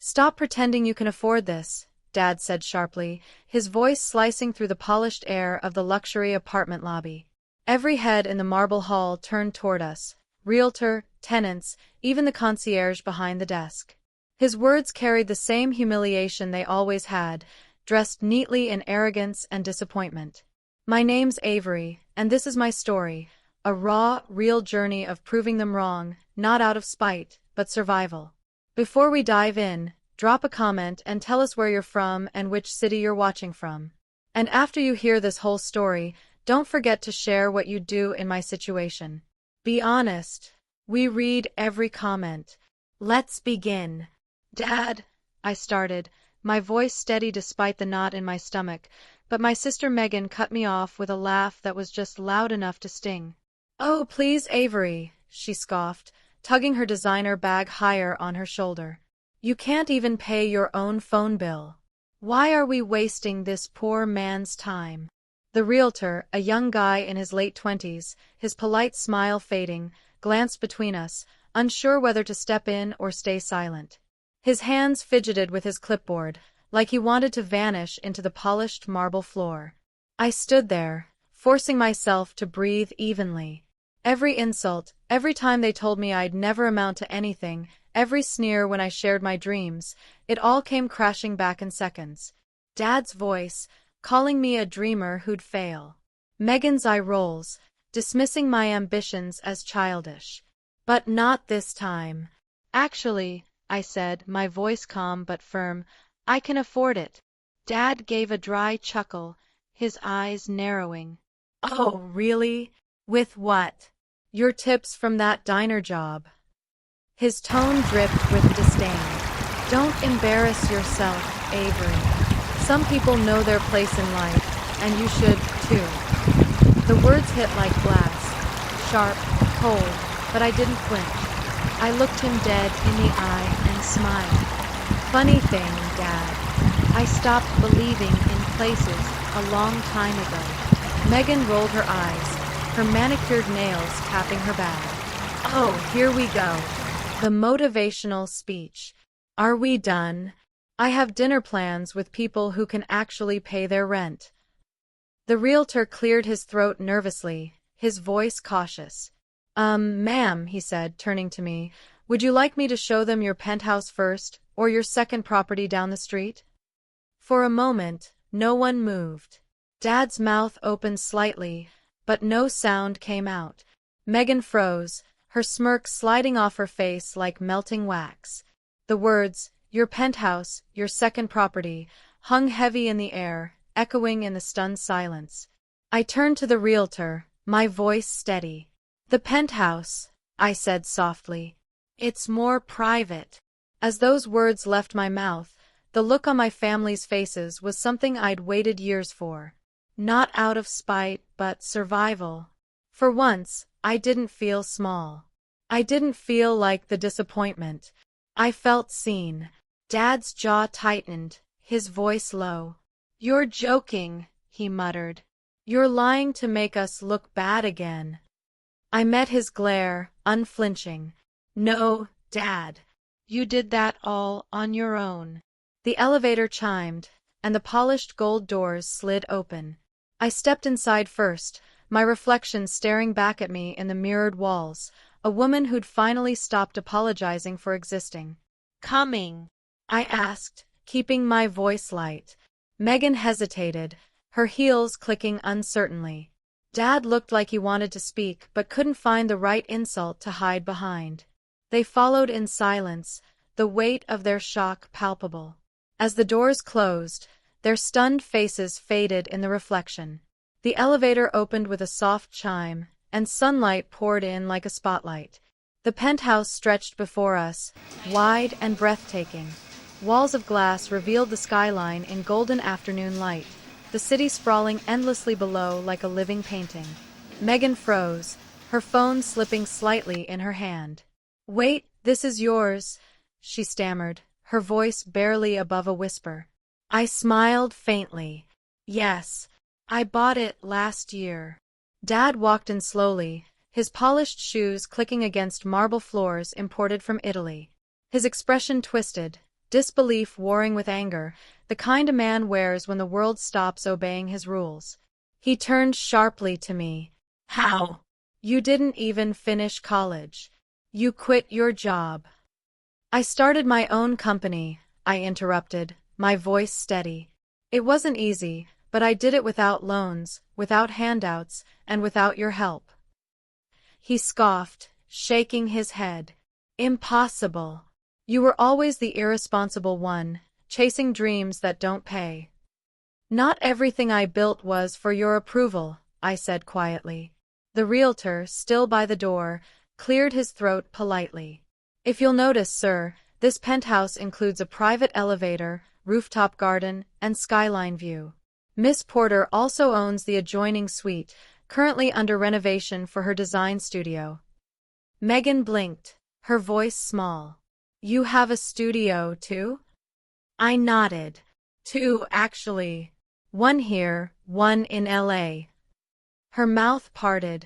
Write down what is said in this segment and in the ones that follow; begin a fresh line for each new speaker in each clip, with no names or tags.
Stop pretending you can afford this, Dad said sharply, his voice slicing through the polished air of the luxury apartment lobby. Every head in the marble hall turned toward us, realtor, tenants, even the concierge behind the desk. His words carried the same humiliation they always had, dressed neatly in arrogance and disappointment. My name's Avery, and this is my story, a raw, real journey of proving them wrong, not out of spite, but survival. Before we dive in, drop a comment and tell us where you're from and which city you're watching from. And after you hear this whole story, don't forget to share what you'd do in my situation. Be honest. We read every comment. Let's begin. Dad, I started, my voice steady despite the knot in my stomach, but my sister Megan cut me off with a laugh that was just loud enough to sting. Oh, please, Avery, she scoffed, tugging her designer bag higher on her shoulder. You can't even pay your own phone bill. Why are we wasting this poor man's time? The realtor, a young guy in his late 20s, his polite smile fading, glanced between us, unsure whether to step in or stay silent. His hands fidgeted with his clipboard, like he wanted to vanish into the polished marble floor. I stood there, forcing myself to breathe evenly. Every insult, every time they told me I'd never amount to anything, every sneer when I shared my dreams, it all came crashing back in seconds. Dad's voice, calling me a dreamer who'd fail. Megan's eye rolls, dismissing my ambitions as childish. But not this time. Actually, I said, my voice calm but firm, I can afford it. Dad gave a dry chuckle, his eyes narrowing. Oh, really? With what? Your tips from that diner job. His tone dripped with disdain. Don't embarrass yourself, Avery. Some people know their place in life, and you should, too. The words hit like glass, sharp, cold, but I didn't flinch. I looked him dead in the eye and smiled. Funny thing, Dad, I stopped believing in places a long time ago. Megan rolled her eyes, her manicured nails tapping her bag. Oh, here we go. The motivational speech. Are we done? I have dinner plans with people who can actually pay their rent. The realtor cleared his throat nervously, his voice cautious. Ma'am, he said, turning to me, would you like me to show them your penthouse first, or your second property down the street? For a moment, no one moved. Dad's mouth opened slightly, but no sound came out. Megan froze, her smirk sliding off her face like melting wax. The words, your penthouse, your second property, hung heavy in the air, echoing in the stunned silence. I turned to the realtor, my voice steady. The penthouse, I said softly. It's more private. As those words left my mouth, the look on my family's faces was something I'd waited years for. Not out of spite, but survival. For once, I didn't feel small. I didn't feel like the disappointment. I felt seen. Dad's jaw tightened, his voice low. You're joking, he muttered. You're lying to make us look bad again. I met his glare, unflinching. No, Dad. You did that all on your own. The elevator chimed, and the polished gold doors slid open. I stepped inside first, my reflection staring back at me in the mirrored walls, a woman who'd finally stopped apologizing for existing. Coming? I asked, keeping my voice light. Megan hesitated, her heels clicking uncertainly. Dad looked like he wanted to speak but couldn't find the right insult to hide behind. They followed in silence, the weight of their shock palpable. As the doors closed, their stunned faces faded in the reflection. The elevator opened with a soft chime, and sunlight poured in like a spotlight. The penthouse stretched before us, wide and breathtaking. Walls of glass revealed the skyline in golden afternoon light, the city sprawling endlessly below like a living painting. Megan froze, her phone slipping slightly in her hand. Wait, this is yours, she stammered, her voice barely above a whisper. I smiled faintly. Yes, I bought it last year. Dad walked in slowly, his polished shoes clicking against marble floors imported from Italy. His expression twisted, disbelief warring with anger, the kind a man wears when the world stops obeying his rules. He turned sharply to me. How? You didn't even finish college. You quit your job. I started my own company, I interrupted, my voice steady. It wasn't easy, but I did it without loans, without handouts, and without your help. He scoffed, shaking his head. Impossible. You were always the irresponsible one, chasing dreams that don't pay. Not everything I built was for your approval, I said quietly. The realtor, still by the door, cleared his throat politely. If you'll notice, sir, this penthouse includes a private elevator, rooftop garden, and skyline view. Miss Porter also owns the adjoining suite, currently under renovation for her design studio. Megan blinked, her voice small. You have a studio, too? I nodded. Two, actually. One here, one in LA. Her mouth parted,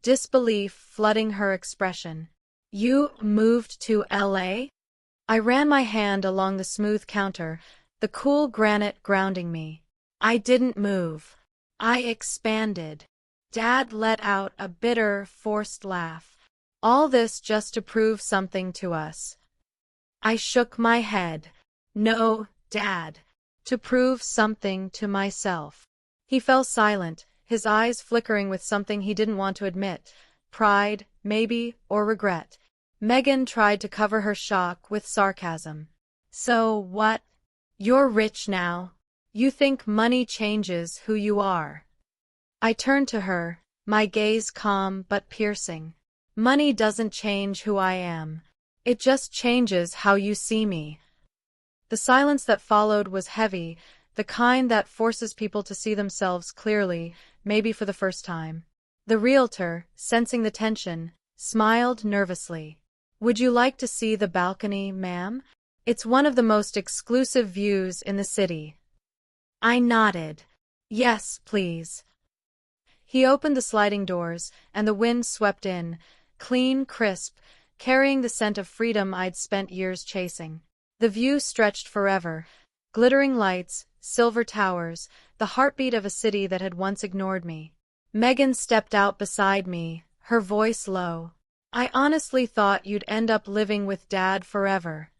disbelief flooding her expression. You moved to LA? I ran my hand along the smooth counter, the cool granite grounding me. I didn't move. I expanded. Dad let out a bitter, forced laugh. All this just to prove something to us. I shook my head. No, Dad. To prove something to myself. He fell silent, his eyes flickering with something he didn't want to admit. Pride, maybe, or regret. Megan tried to cover her shock with sarcasm. So what? You're rich now. You think money changes who you are. I turned to her, my gaze calm but piercing. Money doesn't change who I am. It just changes how you see me. The silence that followed was heavy, the kind that forces people to see themselves clearly, maybe for the first time. The realtor, sensing the tension, smiled nervously. Would you like to see the balcony, ma'am? It's one of the most exclusive views in the city. I nodded. Yes, please. He opened the sliding doors, and the wind swept in, clean, crisp, carrying the scent of freedom I'd spent years chasing. The view stretched forever, glittering lights, silver towers, the heartbeat of a city that had once ignored me. Megan stepped out beside me, her voice low. I honestly thought you'd end up living with Dad forever.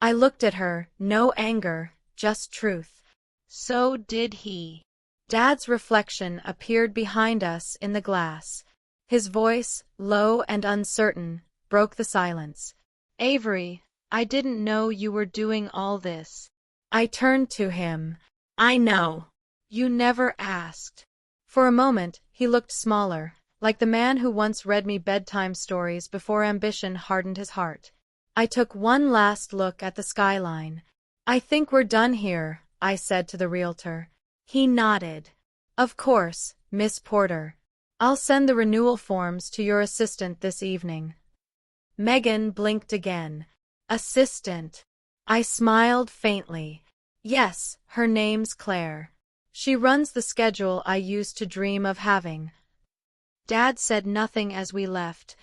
I looked at her, no anger, just truth. So did he. Dad's reflection appeared behind us in the glass. His voice, low and uncertain, broke the silence. Avery, I didn't know you were doing all this. I turned to him. I know. You never asked. For a moment, he looked smaller, like the man who once read me bedtime stories before ambition hardened his heart. I took one last look at the skyline. I think we're done here, I said to the realtor. He nodded. Of course, Miss Porter. I'll send the renewal forms to your assistant this evening. Megan blinked again. Assistant. I smiled faintly. Yes, her name's Claire. She runs the schedule I used to dream of having. Dad said nothing as we left,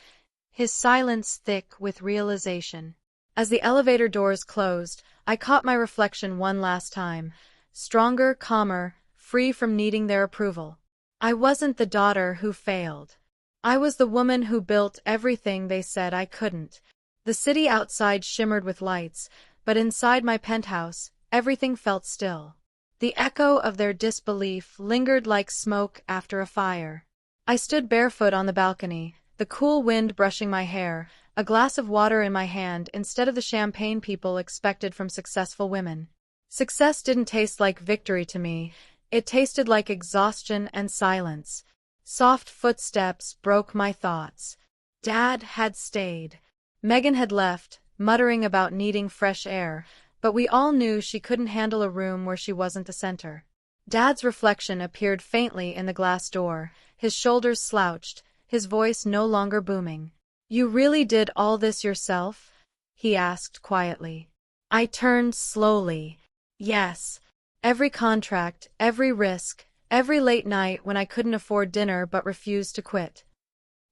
his silence thick with realization. As the elevator doors closed, I caught my reflection one last time, stronger, calmer, free from needing their approval. I wasn't the daughter who failed. I was the woman who built everything they said I couldn't. The city outside shimmered with lights, but inside my penthouse, everything felt still. The echo of their disbelief lingered like smoke after a fire. I stood barefoot on the balcony, the cool wind brushing my hair, a glass of water in my hand instead of the champagne people expected from successful women. Success didn't taste like victory to me, it tasted like exhaustion and silence. Soft footsteps broke my thoughts. Dad had stayed. Megan had left, muttering about needing fresh air, but we all knew she couldn't handle a room where she wasn't the center. Dad's reflection appeared faintly in the glass door, his shoulders slouched, his voice no longer booming. You really did all this yourself? He asked quietly. I turned slowly. Yes. Every contract, every risk, every late night when I couldn't afford dinner but refused to quit.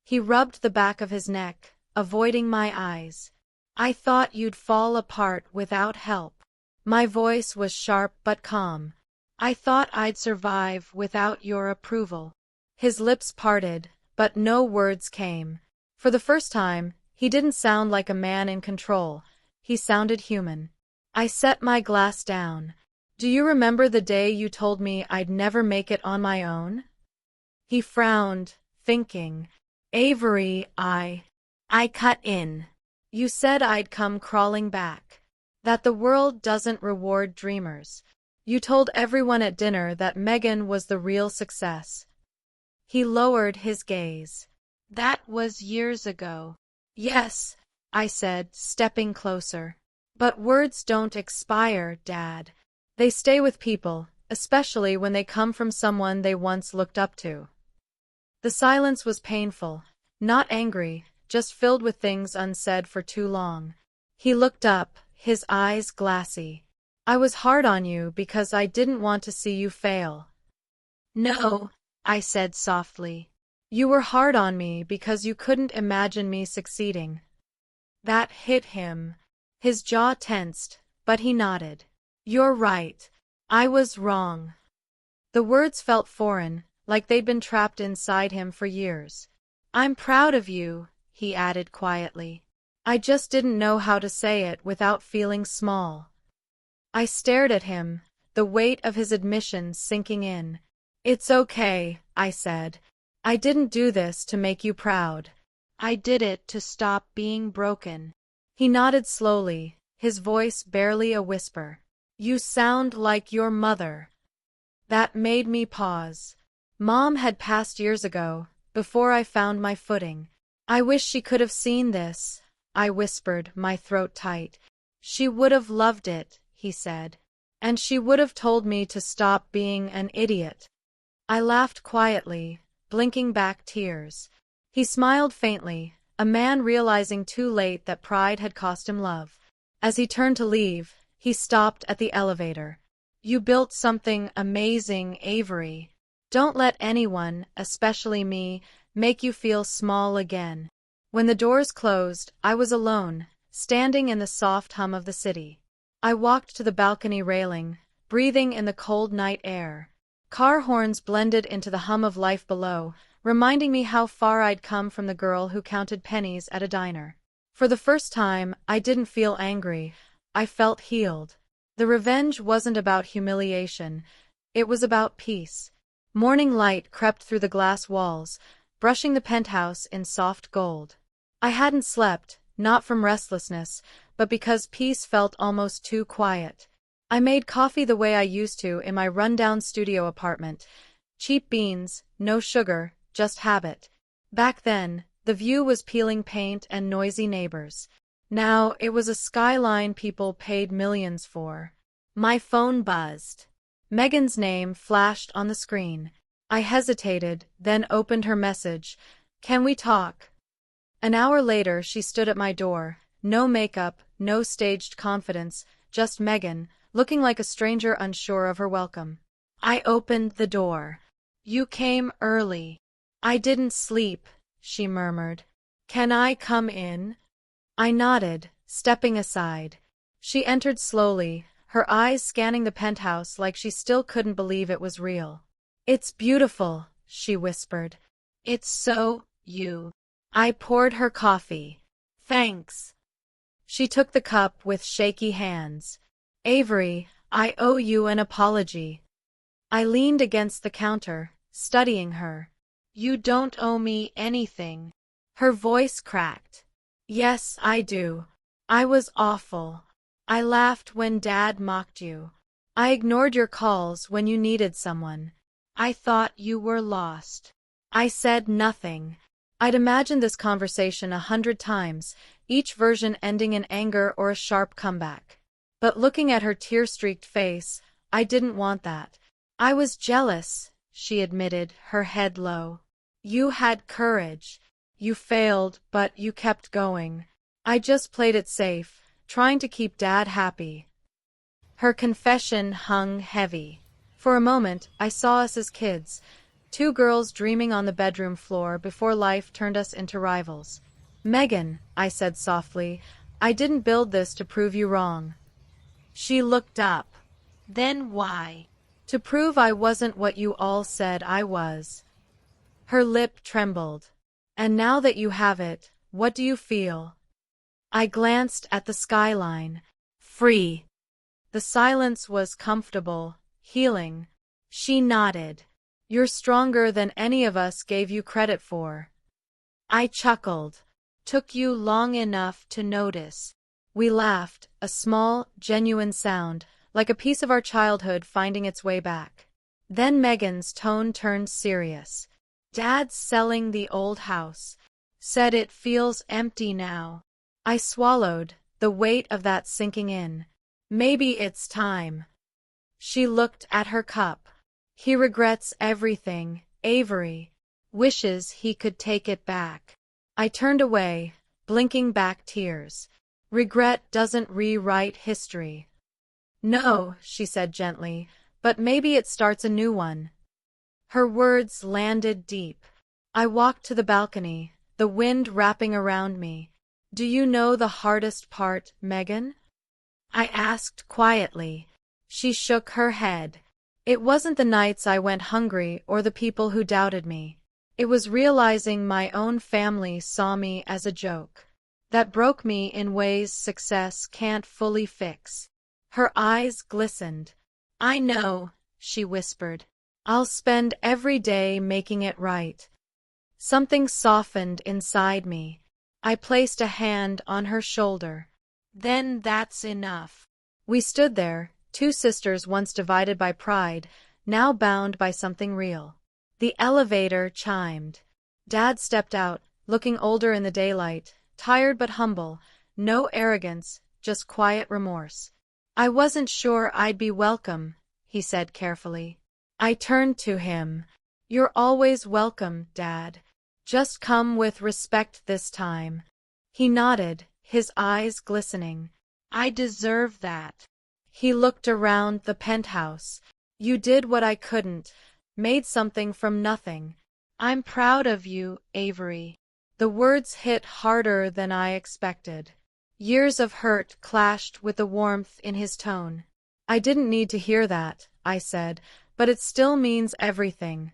He rubbed the back of his neck, avoiding my eyes. I thought you'd fall apart without help. My voice was sharp but calm. I thought I'd survive without your approval. His lips parted, but no words came. For the first time, he didn't sound like a man in control. He sounded human. I set my glass down. Do you remember the day you told me I'd never make it on my own? He frowned, thinking. Avery, I cut in. You said I'd come crawling back. That the world doesn't reward dreamers. You told everyone at dinner that Megan was the real success. He lowered his gaze. That was years ago. Yes, I said, stepping closer. But words don't expire, Dad. They stay with people, especially when they come from someone they once looked up to. The silence was painful, not angry, just filled with things unsaid for too long. He looked up, his eyes glassy. I was hard on you because I didn't want to see you fail. No, I said softly. You were hard on me because you couldn't imagine me succeeding. That hit him. His jaw tensed, but he nodded. You're right. I was wrong. The words felt foreign, like they'd been trapped inside him for years. I'm proud of you, he added quietly. I just didn't know how to say it without feeling small. I stared at him, the weight of his admission sinking in. It's okay, I said. I didn't do this to make you proud. I did it to stop being broken. He nodded slowly, his voice barely a whisper. You sound like your mother. That made me pause. Mom had passed years ago, before I found my footing. I wish she could have seen this, I whispered, my throat tight. She would have loved it, he said. And she would have told me to stop being an idiot. I laughed quietly, blinking back tears. He smiled faintly, a man realizing too late that pride had cost him love. As he turned to leave, he stopped at the elevator. You built something amazing, Avery. Don't let anyone, especially me, make you feel small again. When the doors closed, I was alone, standing in the soft hum of the city. I walked to the balcony railing, breathing in the cold night air. Car horns blended into the hum of life below, reminding me how far I'd come from the girl who counted pennies at a diner. For the first time, I didn't feel angry. I felt healed. The revenge wasn't about humiliation. It was about peace. Morning light crept through the glass walls, brushing the penthouse in soft gold. I hadn't slept, not from restlessness, but because peace felt almost too quiet. I made coffee the way I used to in my rundown studio apartment. Cheap beans, no sugar, just habit. Back then, the view was peeling paint and noisy neighbors. Now it was a skyline people paid millions for. My phone buzzed. Megan's name flashed on the screen. I hesitated, then opened her message. Can we talk? An hour later, she stood at my door. No makeup, no staged confidence, just Megan, looking like a stranger unsure of her welcome. I opened the door. You came early. I didn't sleep, she murmured. Can I come in? I nodded, stepping aside. She entered slowly, her eyes scanning the penthouse like she still couldn't believe it was real. It's beautiful, she whispered. It's so you. I poured her coffee. Thanks. She took the cup with shaky hands. Avery, I owe you an apology. I leaned against the counter, studying her. You don't owe me anything. Her voice cracked. Yes, I do. I was awful. I laughed when Dad mocked you. I ignored your calls when you needed someone. I thought you were lost. I said nothing. I'd imagined this conversation 100 times, each version ending in anger or a sharp comeback. But looking at her tear-streaked face, I didn't want that. I was jealous, she admitted, her head low. You had courage. You failed, but you kept going. I just played it safe, trying to keep Dad happy. Her confession hung heavy. For a moment, I saw us as kids, two girls dreaming on the bedroom floor before life turned us into rivals. Megan, I said softly, I didn't build this to prove you wrong.
She looked up. Then why?
To prove I wasn't what you all said I was. Her lip trembled. And now that you have it, what do you feel? I glanced at the skyline.
Free.
The silence was comfortable, healing. She nodded. You're stronger than any of us gave you credit for.
I chuckled. Took you long enough to notice.
We laughed, a small, genuine sound, like a piece of our childhood finding its way back. Then Megan's tone turned serious.
Dad's selling the old house. Said it feels empty now.
I swallowed, the weight of that sinking in.
Maybe it's time.
She looked at her cup. He regrets everything, Avery. Wishes he could take it back. I turned away, blinking back tears. Regret doesn't rewrite history.
No,
she said gently, but maybe it starts a new one. Her words landed deep. I walked to the balcony, the wind wrapping around me. Do you know the hardest part, Megan?
I asked quietly.
She shook her head. It wasn't the nights I went hungry or the people who doubted me. It was realizing my own family saw me as a joke. That broke me in ways success can't fully fix. Her eyes glistened.
I know, she whispered.
I'll spend every day making it right. Something softened inside me. I placed a hand on her shoulder.
Then that's enough.
We stood there, two sisters once divided by pride, now bound by something real. The elevator chimed. Dad stepped out, looking older in the daylight, tired but humble, no arrogance, just quiet remorse. I wasn't sure I'd be welcome, he said carefully. I turned to him. You're always welcome, Dad. Just come with respect this time. He nodded, his eyes glistening.
I deserve that.
He looked around the penthouse. You did what I couldn't, made something from nothing.
I'm proud of you, Avery.
The words hit harder than I expected. Years of hurt clashed with the warmth in his tone. I didn't need to hear that, I said, but it still means everything.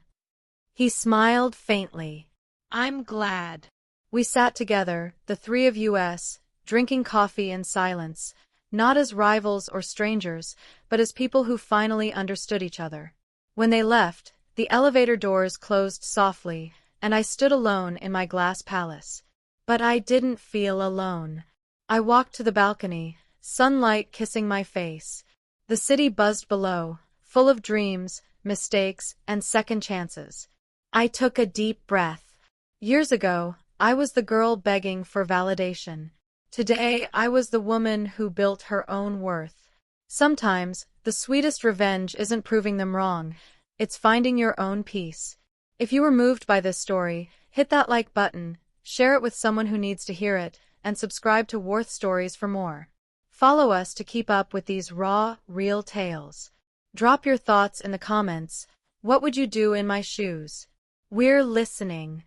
He smiled faintly.
I'm glad.
We sat together, the three of us, drinking coffee in silence, not as rivals or strangers, but as people who finally understood each other. When they left, the elevator doors closed softly, and I stood alone in my glass palace. But I didn't feel alone. I walked to the balcony, sunlight kissing my face. The city buzzed below, full of dreams, mistakes, and second chances. I took a deep breath. Years ago, I was the girl begging for validation. Today, I was the woman who built her own worth. Sometimes, the sweetest revenge isn't proving them wrong, it's finding your own peace. If you were moved by this story, hit that like button, share it with someone who needs to hear it, and subscribe to Warth Stories for more. Follow us to keep up with these raw, real tales. Drop your thoughts in the comments. What would you do in my shoes? We're listening.